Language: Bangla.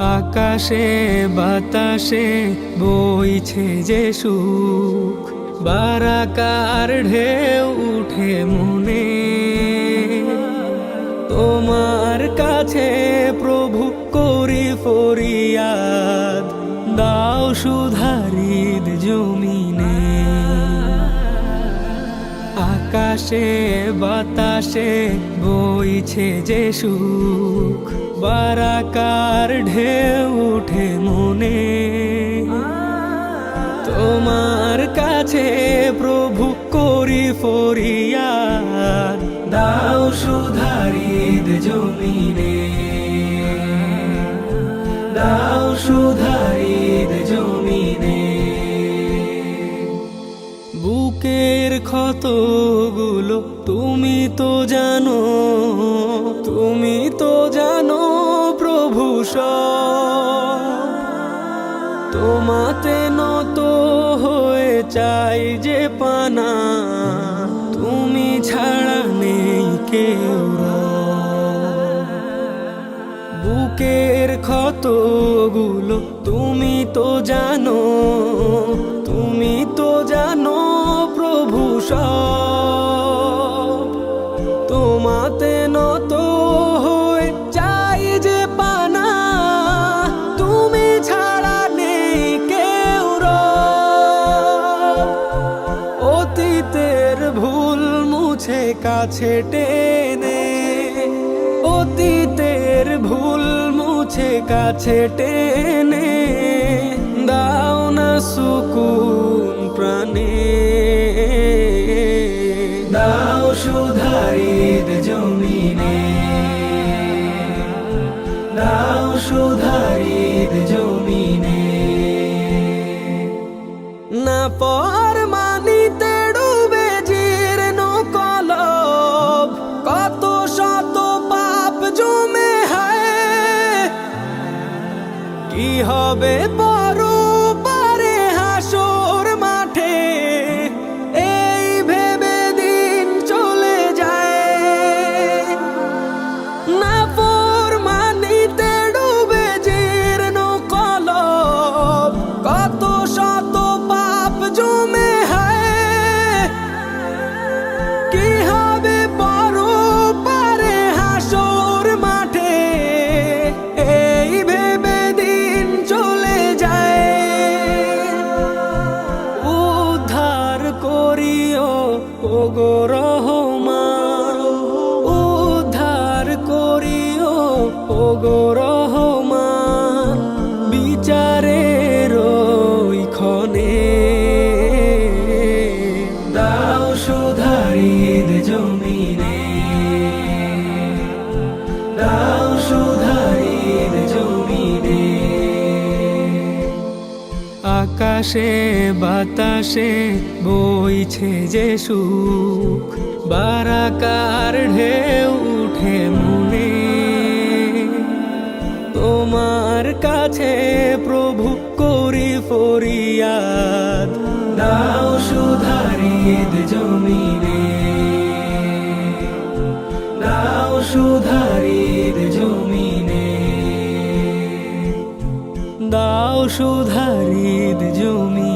আকাশে বাতাসে বইছে যে সুখ, বারাকার ঢেউ উঠে মনে। তোমার কাছে প্রভু করি ফরিয়াদ, দাও সুধারিদ জমিনে। আকাশে বাতাসে বইছে যে সুখ, বারাকার ঢেউ উঠে মনে। তোমার কাছে প্রভু করি ফরিয়াদ, দাও সুধারিদ জমিনে, দাও সুধারিদ জমিনে। বুকের ক্ষতগুলো তুমি তো জানো, তুমি তো জানো প্রভু সব। তোমাতে নত হয়ে চাই যে পানা, তুমি ছাড়া নেই কেউ। বুকের ক্ষতগুলো তুমি তো জানো, তুমি তো জানো প্রভু সব। তোমাতে নত হয়ে চাই যে পানা, তুমি ছাড়া নেই কেউ। অতীতের ভুল মুছে কাছে টেনে, অতীতের ভুল মুছে কাছে টেনে, দাও না সুকুন প্রাণে। দাও সুধারিদ জমিনে, দাও সুধারিদ জমিনে। না ফরমানিতে ডুবে জীর্ণ কলব, কত শত পাপ জমে হয়। কি হবে পরপারে হাসর মাঠে, এই ভেবে দিন চলে যায়। না ফরমানিতে ডুবে জীর্ণ কলব, কত শত পাপ জমে হয়। কি হবে পরপারে হাসর মাঠে, এই ভেবে দিন চলে যায়। উদ্ধার করিও ওগো রহমান, উদ্ধার করিও ওগো রহমান, বিচারের ক্ষণে। দাও সুধারিদ জমিনে, দাও সুধারিদ জমিনে। আকাশে বাতাসে বইছে যে সুখ, বারাকার ঢেউ উঠে মনে। তোমার কাছে প্রভু করি ফরিয়াদ, দাও সুধারিদ জমিনে, দাও সুধারিদ জমিনে, দাও সুধারিদ জমিনে।